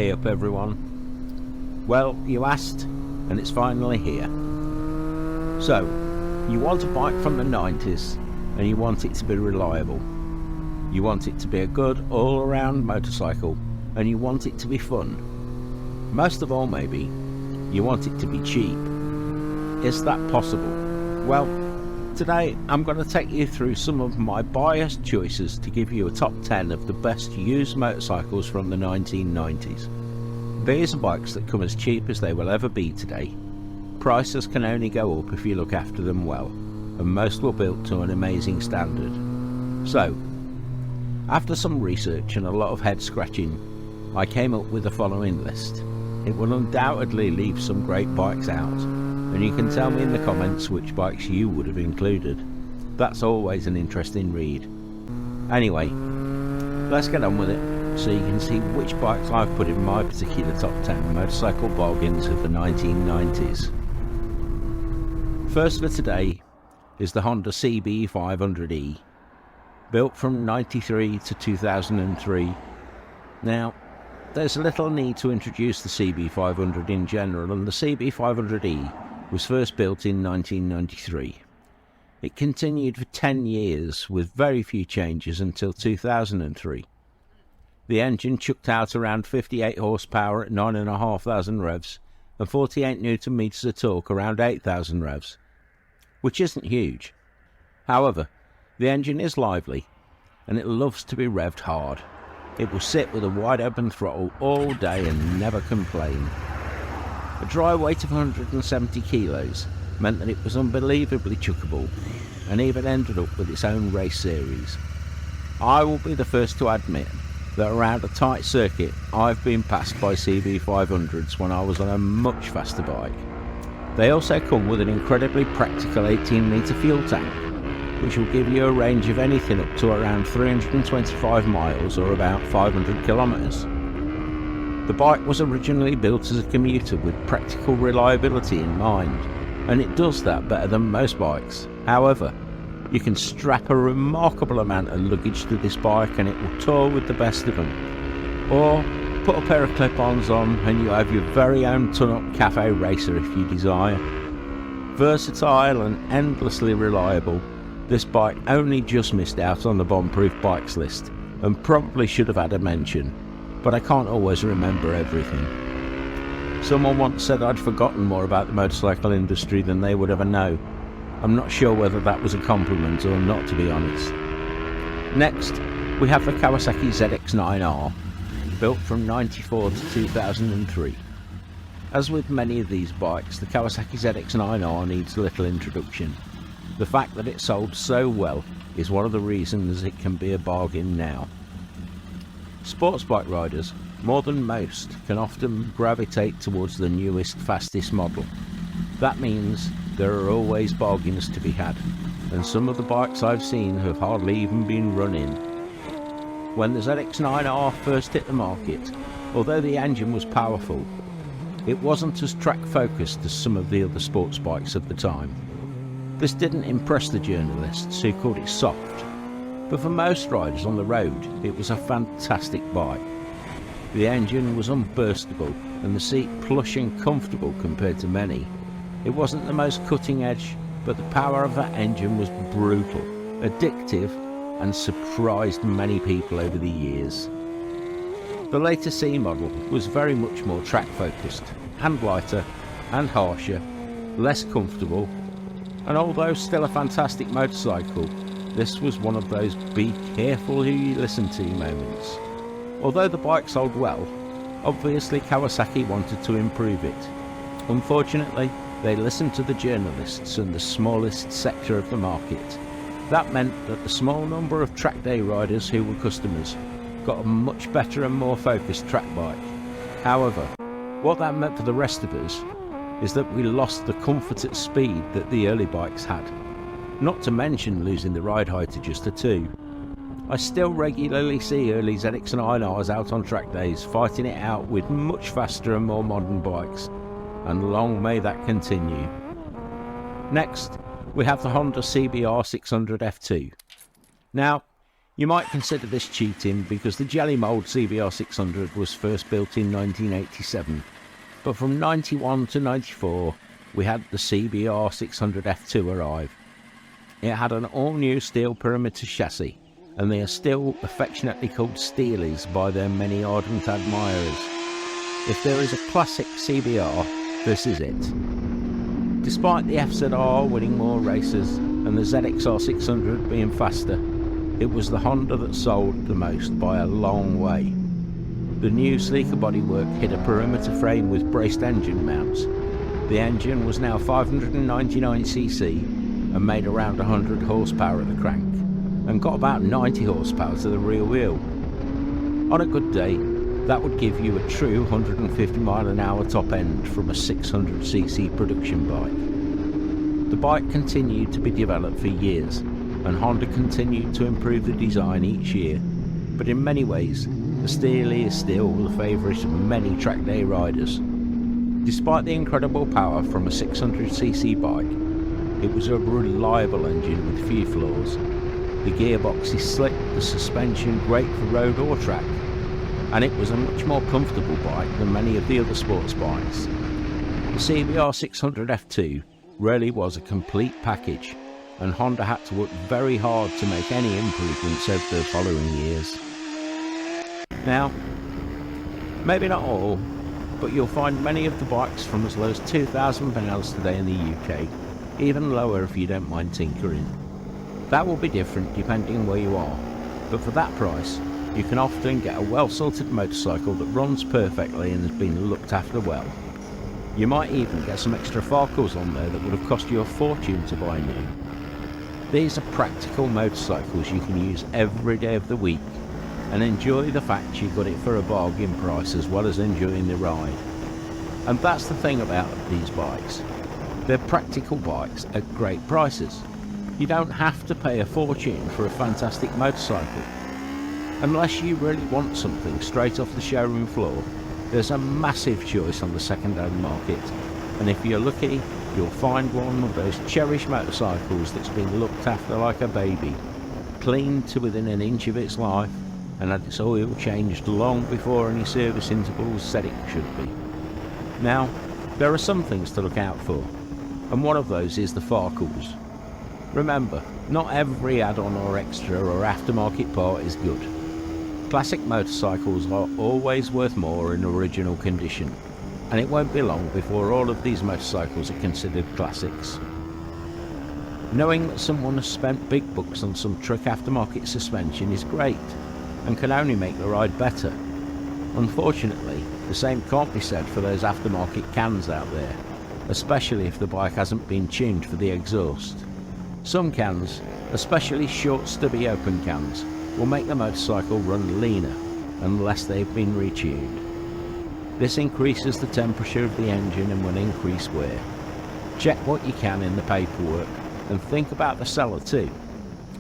Hey up everyone. Well, you asked, and it's finally here. So, you want a bike from the 90s, and you want it to be reliable. You want it to be a good all-around motorcycle, and you want it to be fun. Most of all maybe, you want it to be cheap. Is that possible? Well, today I'm going to take you through some of my biased choices to give you a top 10 of the best used motorcycles from the 1990s. These are bikes that come as cheap as they will ever be today. Prices can only go up if you look after them well, and most were built to an amazing standard. So, after some research and a lot of head scratching, I came up with the following list. It will undoubtedly leave some great bikes out, and you can tell me in the comments which bikes you would have included. That's always an interesting read. Anyway, let's get on with it so you can see which bikes I've put in my particular top 10 motorcycle bargains of the 1990s. First for today is the Honda CB500E, built from 93 to 2003. Now, there's little need to introduce the CB500 in general, and the CB500E was first built in 1993. It continued for 10 years with very few changes until 2003. The engine chucked out around 58 horsepower at 9,500 revs and 48 Newton meters of torque around 8,000 revs, which isn't huge. However, the engine is lively and it loves to be revved hard. It will sit with a wide open throttle all day and never complain. A dry weight of 170 kilos meant that it was unbelievably chuckable and even ended up with its own race series. I will be the first to admit that around a tight circuit I've been passed by CB500s when I was on a much faster bike. They also come with an incredibly practical 18 litre fuel tank, which will give you a range of anything up to around 325 miles or about 500 kilometres. The bike was originally built as a commuter with practical reliability in mind, and it does that better than most bikes. However, you can strap a remarkable amount of luggage to this bike and it will tour with the best of them. Or put a pair of clip-ons on and you have your very own ton-up cafe racer if you desire. Versatile and endlessly reliable, this bike only just missed out on the bomb-proof bikes list and probably should have had a mention, but I can't always remember everything. Someone once said I'd forgotten more about the motorcycle industry than they would ever know. I'm not sure whether that was a compliment or not, to be honest. Next, we have the Kawasaki ZX9R, built from 94 to 2003. As with many of these bikes, the Kawasaki ZX9R needs little introduction. The fact that it sold so well is one of the reasons it can be a bargain now. Sports bike riders, more than most, can often gravitate towards the newest, fastest model. That means there are always bargains to be had, and some of the bikes I've seen have hardly even been run in. When the ZX9R first hit the market, although the engine was powerful, it wasn't as track focused as some of the other sports bikes of the time. This didn't impress the journalists, who called it soft, but for most riders on the road it was a fantastic bike. The engine was unburstable and the seat plush and comfortable compared to many. It wasn't the most cutting edge, but the power of that engine was brutal, addictive, and surprised many people over the years. The later C model was very much more track focused, and lighter, and harsher, less comfortable, and although still a fantastic motorcycle, this was one of those be careful who you listen to moments. Although the bike sold well, obviously Kawasaki wanted to improve it. Unfortunately, they listened to the journalists and the smallest sector of the market. That meant that the small number of track day riders who were customers got a much better and more focused track bike. However, what that meant for the rest of us is that we lost the comfort at speed that the early bikes had, not to mention losing the ride height to just a 2. I still regularly see early ZX9Rs out on track days fighting it out with much faster and more modern bikes, and long may that continue. Next, we have the Honda CBR 600 F2. Now, You might consider this cheating because the Jelly Mould CBR 600 was first built in 1987, but from 91 to 94 we had the CBR 600 F2 arrive. It had an all-new steel perimeter chassis, and they are still affectionately called Steelies by their many ardent admirers. If there is a classic CBR, this is it. Despite the FZR winning more races and the ZXR 600 being faster, it was the Honda that sold the most by a long way. The new sleeker bodywork hit a perimeter frame with braced engine mounts. The engine was now 599cc and made around 100 horsepower at the crank, and got about 90 horsepower to the rear wheel. On a good day, that would give you a true 150 mile an hour top end from a 600cc production bike. The bike continued to be developed for years, and Honda continued to improve the design each year, but in many ways, the Steely is still the favourite of many track day riders. Despite the incredible power from a 600cc bike, it was a reliable engine with few flaws. The gearbox is slick, the suspension great for road or track, and it was a much more comfortable bike than many of the other sports bikes. The CBR 600 F2 really was a complete package, and Honda had to work very hard to make any improvements over the following years. Now, maybe not all, but you'll find many of the bikes from as low as £2,000 today in the UK, even lower if you don't mind tinkering. That will be different depending on where you are, but for that price you can often get a well-sorted motorcycle that runs perfectly and has been looked after well. You might even get some extra Falcos on there that would have cost you a fortune to buy new. These are practical motorcycles you can use every day of the week and enjoy the fact you got it for a bargain price as well as enjoying the ride. And that's the thing about these bikes. They're practical bikes at great prices. You don't have to pay a fortune for a fantastic motorcycle. Unless you really want something straight off the showroom floor, there's a massive choice on the second-hand market, and if you're lucky, you'll find one of those cherished motorcycles that's been looked after like a baby, cleaned to within an inch of its life, and had its oil changed long before any service intervals said it should be. Now, there are some things to look out for, and one of those is the Falcos. Remember, not every add-on or extra or aftermarket part is good. Classic motorcycles are always worth more in original condition, and it won't be long before all of these motorcycles are considered classics. Knowing that someone has spent big bucks on some trick aftermarket suspension is great, and can only make the ride better. Unfortunately, the same can't be said for those aftermarket cans out there, especially if the bike hasn't been tuned for the exhaust. Some cans, especially short stubby open cans, will make the motorcycle run leaner unless they've been retuned. This increases the temperature of the engine and will increase wear. Check what you can in the paperwork and think about the seller too.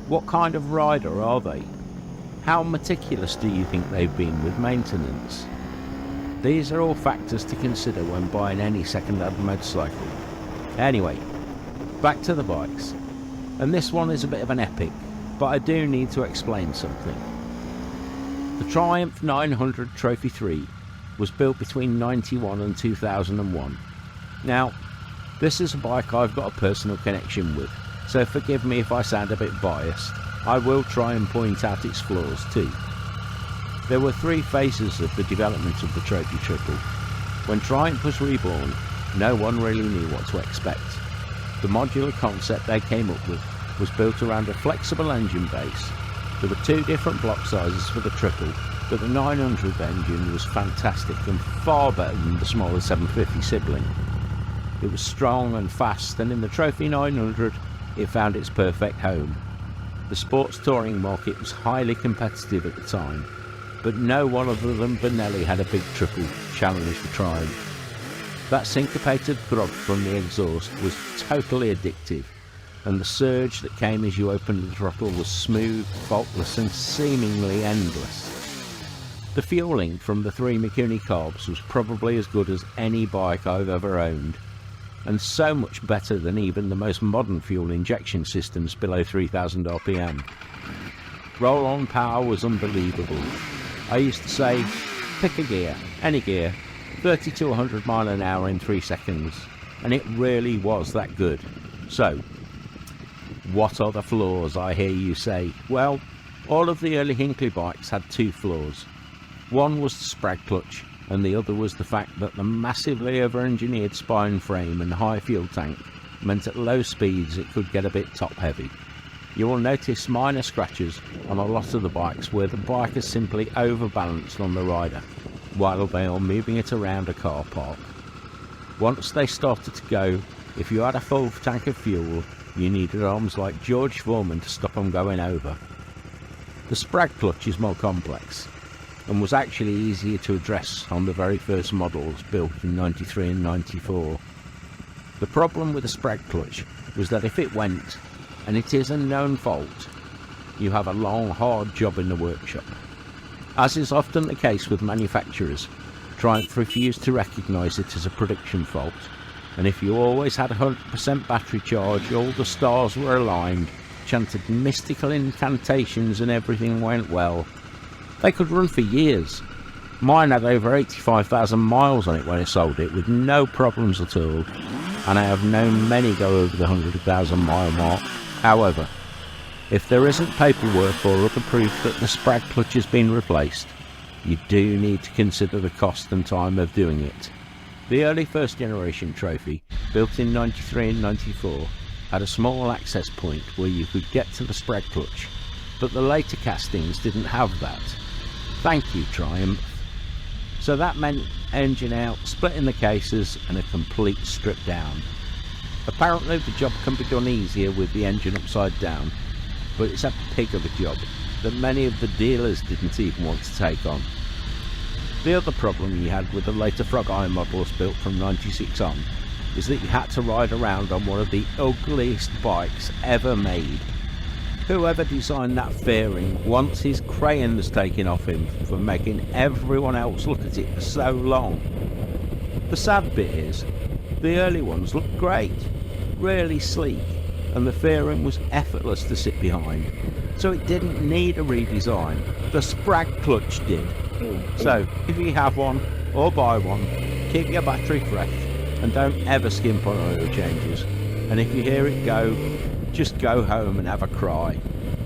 What kind of rider are they? How meticulous do you think they've been with maintenance? These are all factors to consider when buying any second-hand motorcycle. Anyway, back to the bikes. And this one is a bit of an epic, but I do need to explain something. The Triumph 900 Trophy 3 was built between 91 and 2001. Now, this is a bike I've got a personal connection with, so forgive me if I sound a bit biased. I will try and point out its flaws too. There were three phases of the development of the Trophy Triple. When Triumph was reborn, no one really knew what to expect. The modular concept they came up with was built around a flexible engine base. There were two different block sizes for the Triple, but the 900 engine was fantastic and far better than the smaller 750 sibling. It was strong and fast, and in the Trophy 900 it found its perfect home. The sports touring market was highly competitive at the time, but no one other than Benelli had a big triple challenge for Triumph. That syncopated throb from the exhaust was totally addictive, and the surge that came as you opened the throttle was smooth, faultless and seemingly endless. The fueling from the 3 Mikuni carbs was probably as good as any bike I've ever owned, and so much better than even the most modern fuel injection systems below 3000 RPM. Roll-on power was unbelievable. I used to say, pick a gear, any gear, 30 to 100 mile an hour in 3 seconds, and it really was that good. So, what are the flaws, I hear you say? Well, all of the early Hinckley bikes had 2 flaws. One was the sprag clutch, and the other was the fact that the massively over-engineered spine frame and high fuel tank meant at low speeds it could get a bit top heavy. You will notice minor scratches on a lot of the bikes where the bike is simply overbalanced on the rider while they are moving it around a car park. Once they started to go, if you had a full tank of fuel, you needed arms like George Foreman to stop them going over. The sprag clutch is more complex and was actually easier to address on the very first models built in 93 and 94. The problem with the sprag clutch was that if it went, and it is a known fault, you have a long hard job in the workshop. As is often the case with manufacturers, Triumph refused to recognise it as a production fault, and if you always had 100% battery charge, all the stars were aligned, chanted mystical incantations and everything went well, they could run for years. Mine had over 85,000 miles on it when I sold it with no problems at all, and I have known many go over the 100,000 mile mark. However, if there isn't paperwork or other proof that the sprag clutch has been replaced, you do need to consider the cost and time of doing it. The early first generation Trophy, built in 93 and 94, had a small access point where you could get to the sprag clutch, but the later castings didn't have that. Thank you, Triumph. So that meant engine out, splitting the cases, and a complete strip down. Apparently the job can be done easier with the engine upside down, but it's a pig of a job that many of the dealers didn't even want to take on. The other problem you had with the later Frog Eye models built from 96 on is that you had to ride around on one of the ugliest bikes ever made. Whoever designed that fairing wants his crayons taken off him for making everyone else look at it for so long. The sad bit is, the early ones looked great, really sleek, and the fairing was effortless to sit behind, so it didn't need a redesign. The sprag clutch did. So, if you have one, or buy one, keep your battery fresh, and don't ever skimp on oil changes. And if you hear it go, just go home and have a cry.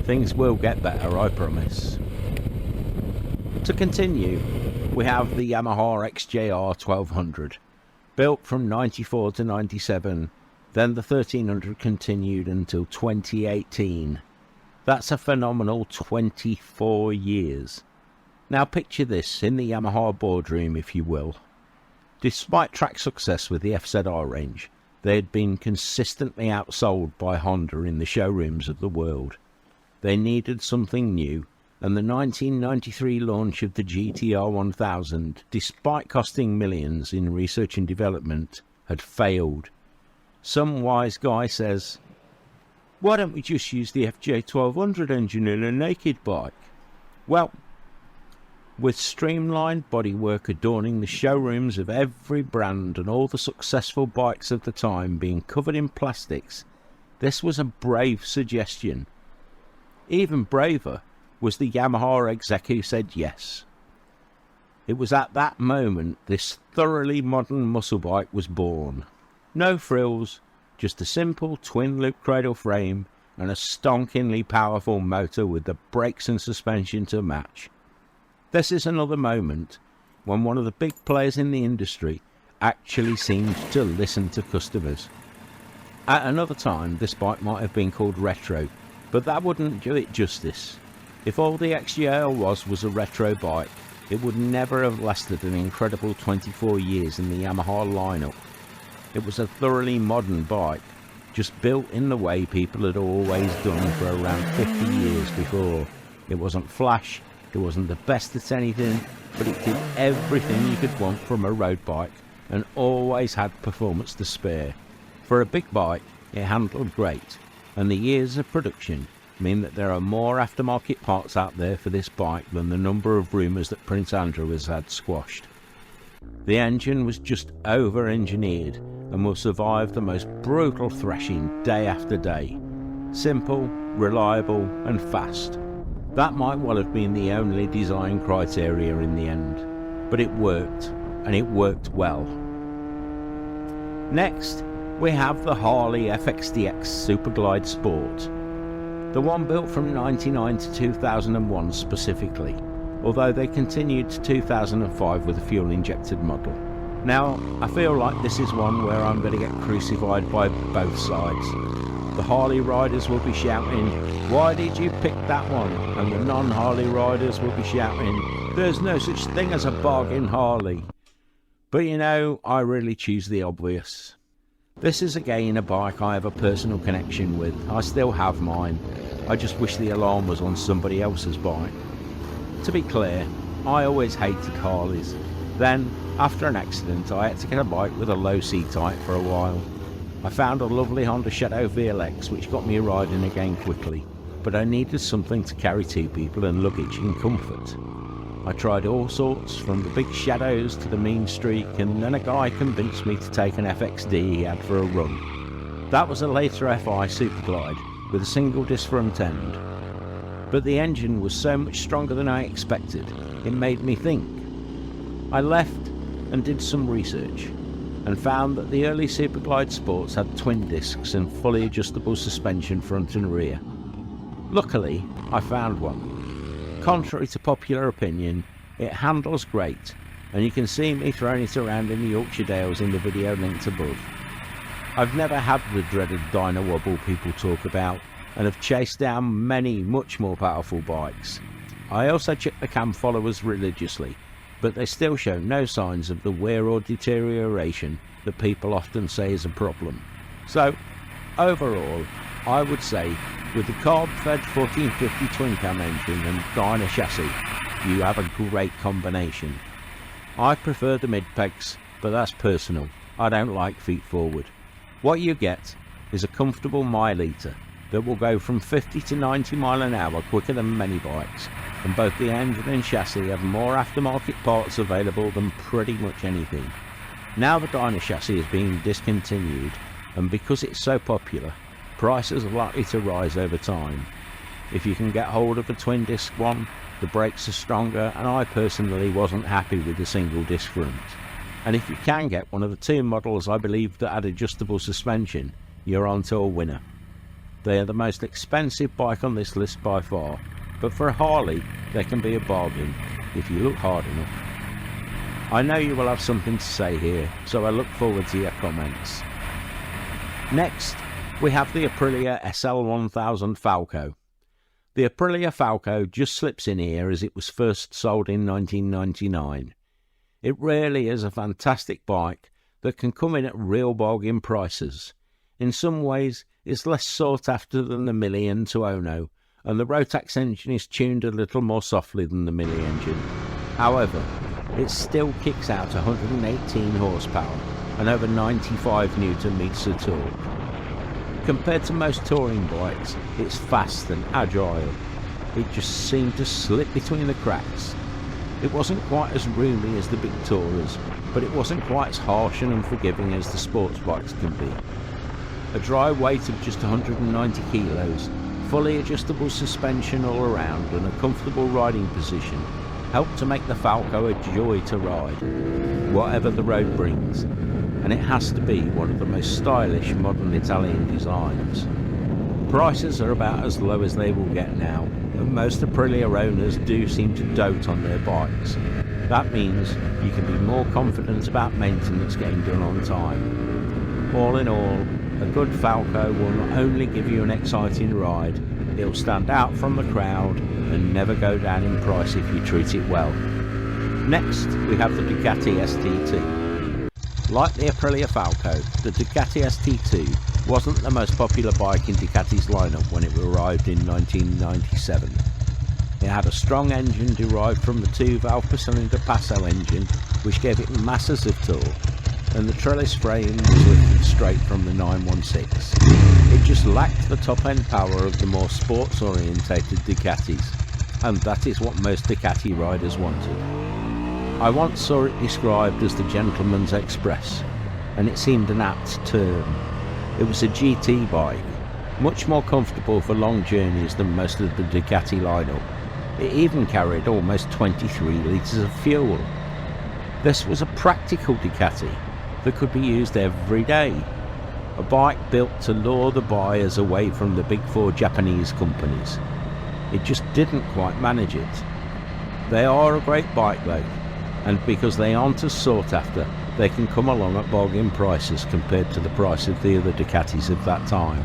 Things will get better, I promise. To continue, we have the Yamaha XJR 1200. Built from 94 to 97, then the 1300 continued until 2018. That's a phenomenal 24 years. Now picture this in the Yamaha boardroom, if you will. Despite track success with the FZR range, they had been consistently outsold by Honda in the showrooms of the world. They needed something new, and the 1993 launch of the GTR 1000, despite costing millions in research and development, had failed. Some wise guy says, why don't we just use the FJ 1200 engine in a naked bike? Well, with streamlined bodywork adorning the showrooms of every brand and all the successful bikes of the time being covered in plastics, this was a brave suggestion. Even braver was the Yamaha exec who said yes. It was at that moment this thoroughly modern muscle bike was born. No frills, just a simple twin-loop cradle frame and a stonkingly powerful motor with the brakes and suspension to match. This is another moment when one of the big players in the industry actually seemed to listen to customers. At another time, this bike might have been called retro, but that wouldn't do it justice. If all the XJR was a retro bike, it would never have lasted an incredible 24 years in the Yamaha lineup. It was a thoroughly modern bike, just built in the way people had always done for around 50 years before. It wasn't flash, it wasn't the best at anything, but it did everything you could want from a road bike and always had performance to spare. For a big bike, it handled great, and the years of production mean that there are more aftermarket parts out there for this bike than the number of rumours that Prince Andrew has had squashed. The engine was just over-engineered and will survive the most brutal thrashing day after day. Simple, reliable and fast. That might well have been the only design criteria in the end, but it worked, and it worked well. Next, we have the Harley FXDX Superglide Sport, the one built from 1999 to 2001 specifically, although they continued to 2005 with a fuel-injected model. Now, I feel like this is one where I'm going to get crucified by both sides. The Harley riders will be shouting, "Why did you pick that one?" And the non-Harley riders will be shouting, "There's no such thing as a bargain Harley." But you know, I really choose the obvious. This is again a bike I have a personal connection with. I still have mine. I just wish the alarm was on somebody else's bike. To be clear, I always hated Harleys. Then, after an accident, I had to get a bike with a low seat height for a while. I found a lovely Honda Shadow VLX which got me riding again quickly, but I needed something to carry two people and luggage in comfort. I tried all sorts, from the big Shadows to the Mean Streak, and then a guy convinced me to take an FXD he had for a run. That was a later FI Superglide with a single disc front end. But the engine was so much stronger than I expected, it made me think. I left and did some research, and found that the early Superglide Sports had twin discs and fully adjustable suspension front and rear. Luckily, I found one. Contrary to popular opinion, it handles great, and you can see me throwing it around in the Yorkshire Dales in the video linked above. I've never had the dreaded dyno wobble people talk about, and have chased down many much more powerful bikes. I also check the cam followers religiously, but they still show no signs of the wear or deterioration that people often say is a problem. So, overall, I would say, with the carb-fed 1450 twin cam engine and dyno chassis, you have a great combination. I prefer the mid-pegs, but that's personal. I don't like feet forward. What you get is a comfortable mile-eater that will go from 50 to 90 mile an hour quicker than many bikes, and both the engine and chassis have more aftermarket parts available than pretty much anything. Now the dyno chassis is being discontinued, and because it's so popular, prices are likely to rise over time. If you can get hold of a twin disc one, the brakes are stronger, and I personally wasn't happy with the single disc front. And if you can get one of the two models I believe that had adjustable suspension, you're on to a winner. They are the most expensive bike on this list by far, but for a Harley they can be a bargain if you look hard enough. I know you will have something to say here, so I look forward to your comments. Next, we have the Aprilia SL 1000 Falco. The Aprilia Falco just slips in here as it was first sold in 1999. It really is a fantastic bike that can come in at real bargain prices. In some ways, it's less sought after than the Mille and Tuono, and the Rotax engine is tuned a little more softly than the Mille engine. However, it still kicks out 118 horsepower and over 95 Nm of torque. Compared to most touring bikes, it's fast and agile. It just seemed to slip between the cracks. It wasn't quite as roomy as the big Tourers, but it wasn't quite as harsh and unforgiving as the sports bikes can be. A dry weight of just 190 kilos, fully adjustable suspension all around, and a comfortable riding position help to make the Falco a joy to ride, whatever the road brings, and it has to be one of the most stylish modern Italian designs. Prices are about as low as they will get now, and most Aprilia owners do seem to dote on their bikes. That means you can be more confident about maintenance getting done on time. All in all, a good Falco will not only give you an exciting ride, it'll stand out from the crowd and never go down in price if you treat it well. Next, we have the Ducati ST2. Like the Aprilia Falco, the Ducati ST2 wasn't the most popular bike in Ducati's lineup when it arrived in 1997. It had a strong engine derived from the 2-valve per-cylinder Passo engine, which gave it masses of torque, and the trellis frame was lifted straight from the 916. It just lacked the top-end power of the more sports-orientated Ducatis, and that is what most Ducati riders wanted. I once saw it described as the gentleman's express, and it seemed an apt term. It was a GT bike, much more comfortable for long journeys than most of the Ducati lineup, It even carried almost 23 litres of fuel. This was a practical Ducati that could be used every day. A bike built to lure the buyers away from the big four Japanese companies. It just didn't quite manage it. They are a great bike though, and because they aren't as sought after, they can come along at bargain prices compared to the price of the other Ducatis of that time.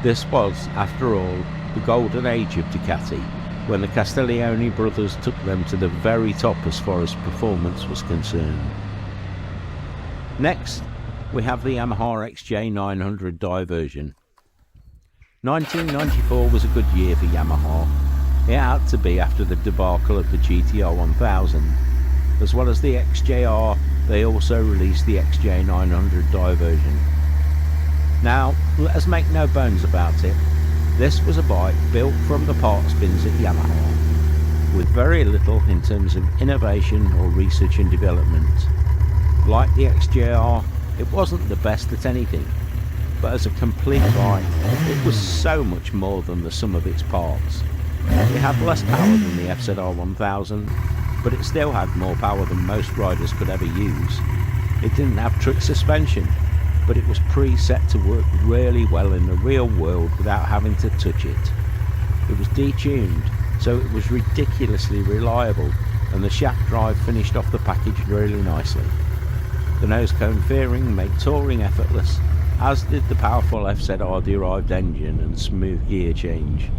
This was, after all, the golden age of Ducati, when the Castiglione brothers took them to the very top as far as performance was concerned. Next, we have the Yamaha XJ9R Diversion. 1994 was a good year for Yamaha. It had to be after the debacle of the GTR 1000. As well as the XJR, they also released the XJ9R Diversion. Now, let us make no bones about it, this was a bike built from the parts bins at Yamaha, with very little in terms of innovation or research and development. Like the XJR, it wasn't the best at anything, but as a complete bike, it was so much more than the sum of its parts. It had less power than the FZR 1000, but it still had more power than most riders could ever use. It didn't have trick suspension, but it was preset to work really well in the real world without having to touch it. It was detuned, so it was ridiculously reliable, and the shaft drive finished off the package really nicely. The nose cone fairing made touring effortless, as did the powerful FZR derived engine and smooth gear change.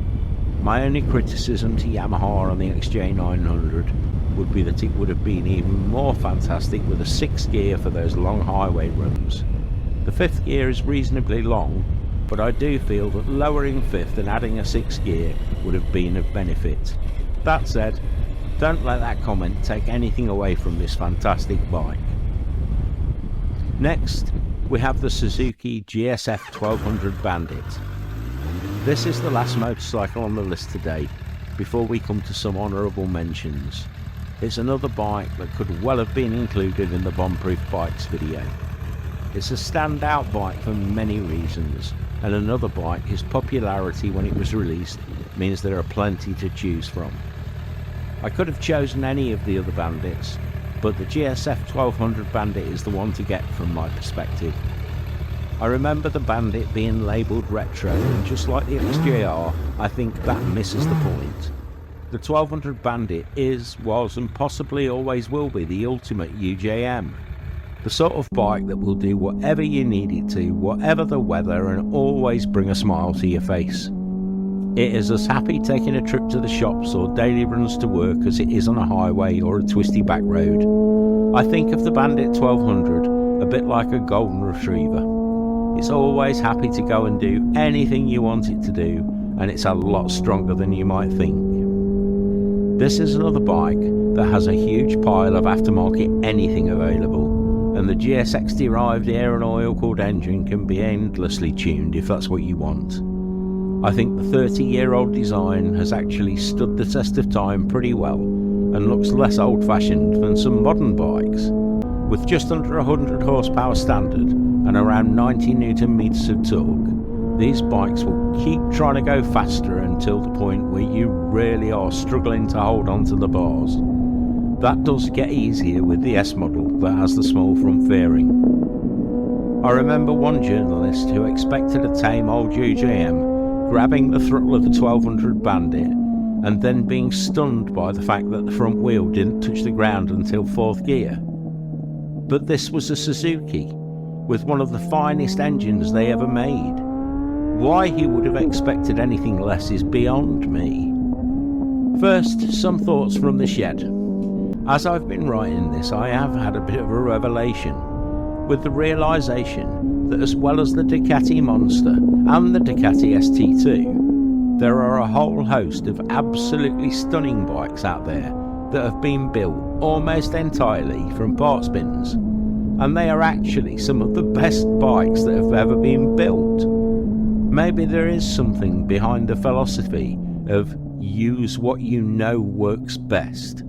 My only criticism to Yamaha on the XJ9R would be that it would have been even more fantastic with a 6th gear for those long highway runs. The 5th gear is reasonably long, but I do feel that lowering 5th and adding a 6th gear would have been of benefit. That said, don't let that comment take anything away from this fantastic bike. Next, we have the Suzuki GSF 1200 Bandit. This is the last motorcycle on the list today, before we come to some honourable mentions. It's another bike that could well have been included in the Bombproof Bikes video. It's a standout bike for many reasons, and another bike whose popularity when it was released means there are plenty to choose from. I could have chosen any of the other Bandits, but the GSF 1200 Bandit is the one to get from my perspective. I remember the Bandit being labelled retro, and just like the XJR, I think that misses the point. The 1200 Bandit is, was and possibly always will be the ultimate UJM. The sort of bike that will do whatever you need it to, whatever the weather, and always bring a smile to your face. It is as happy taking a trip to the shops or daily runs to work as it is on a highway or a twisty back road. I think of the Bandit 1200 a bit like a golden retriever. It's always happy to go and do anything you want it to do, and it's a lot stronger than you might think. This is another bike that has a huge pile of aftermarket anything available, and the GSX derived air and oil cooled engine can be endlessly tuned if that's what you want. I think the 30-year-old design has actually stood the test of time pretty well and looks less old-fashioned than some modern bikes. With just under 100 horsepower standard and around 90 Newton meters of torque, these bikes will keep trying to go faster until the point where you really are struggling to hold onto the bars. That does get easier with the S model that has the small front fairing. I remember one journalist who expected a tame old UJM grabbing the throttle of the 1200 Bandit and then being stunned by the fact that the front wheel didn't touch the ground until 4th gear. But this was a Suzuki, with one of the finest engines they ever made. Why he would have expected anything less is beyond me. First, some thoughts from the shed. As I've been writing this, I have had a bit of a revelation, with the realisation that as well as the Ducati Monster and the Ducati ST2, there are a whole host of absolutely stunning bikes out there that have been built almost entirely from parts bins, and they are actually some of the best bikes that have ever been built. Maybe there is something behind the philosophy of use what you know works best.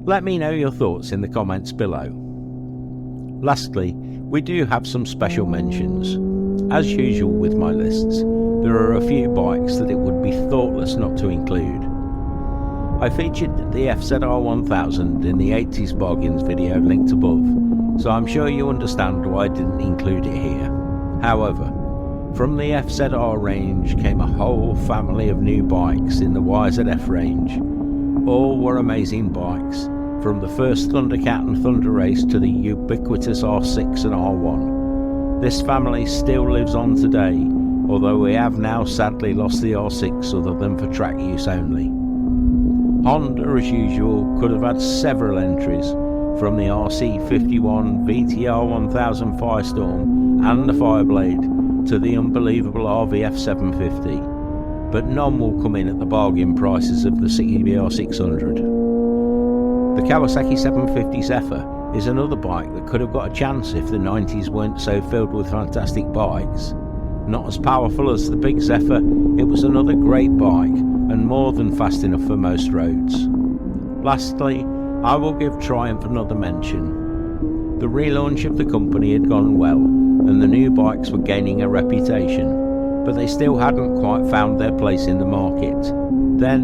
Let me know your thoughts in the comments below. Lastly, we do have some special mentions. As usual with my lists, there are a few bikes that it would be thoughtless not to include. I featured the FZR1000 in the 80's bargains video linked above, so I'm sure you understand why I didn't include it here. However, from the FZR range came a whole family of new bikes in the YZF range. All were amazing bikes, from the first Thundercat and Thunder Race to the ubiquitous R6 and R1. This family still lives on today, although we have now sadly lost the R6 other than for track use only. Honda, as usual, could have had several entries, from the RC51 VTR 1000 Firestorm and the Fireblade to the unbelievable RVF 750, but none will come in at the bargain prices of the CBR 600. The Kawasaki 750 Zephyr is another bike that could have got a chance if the 90's weren't so filled with fantastic bikes. Not as powerful as the big Zephyr, it was another great bike and more than fast enough for most roads. Lastly, I will give Triumph another mention. The relaunch of the company had gone well and the new bikes were gaining a reputation, but they still hadn't quite found their place in the market. Then,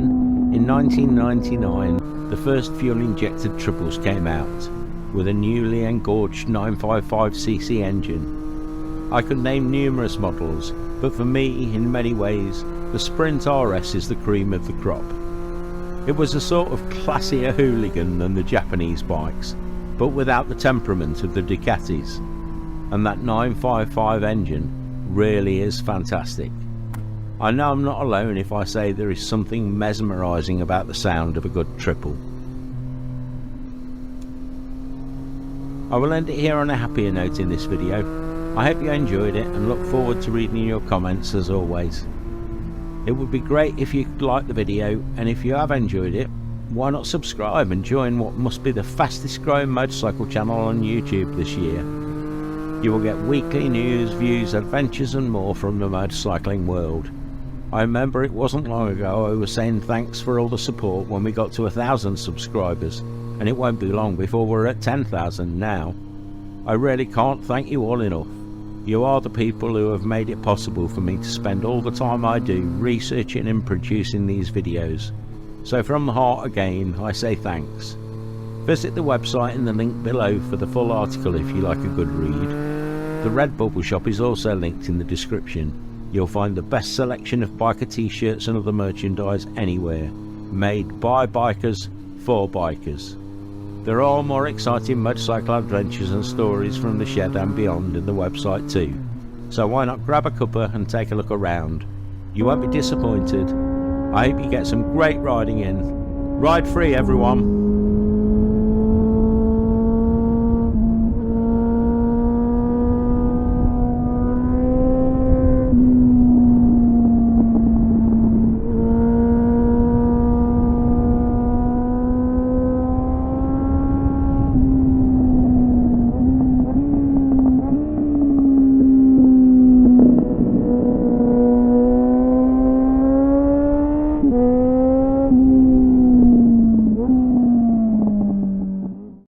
in 1999, the first fuel-injected triples came out, with a newly engorged 955cc engine. I could name numerous models, but for me, in many ways, the Sprint RS is the cream of the crop. It was a sort of classier hooligan than the Japanese bikes, but without the temperament of the Ducatis, and that 955 engine really is fantastic. I know I'm not alone if I say there is something mesmerising about the sound of a good triple. I will end it here on a happier note in this video. I hope you enjoyed it and look forward to reading your comments as always. It would be great if you could like the video, and if you have enjoyed it, why not subscribe and join what must be the fastest growing motorcycle channel on YouTube this year. You will get weekly news, views, adventures and more from the motorcycling world. I remember it wasn't long ago I was saying thanks for all the support when we got to 1,000 subscribers, and it won't be long before we're at 10,000 now. I really can't thank you all enough. You are the people who have made it possible for me to spend all the time I do researching and producing these videos. So from the heart again, I say thanks. Visit the website in the link below for the full article if you like a good read. The Redbubble shop is also linked in the description. You'll find the best selection of biker t-shirts and other merchandise anywhere, made by bikers for bikers. There are more exciting motorcycle adventures and stories from the shed and beyond in the website too, so why not grab a cuppa and take a look around. You won't be disappointed. I hope you get some great riding in. Ride free everyone!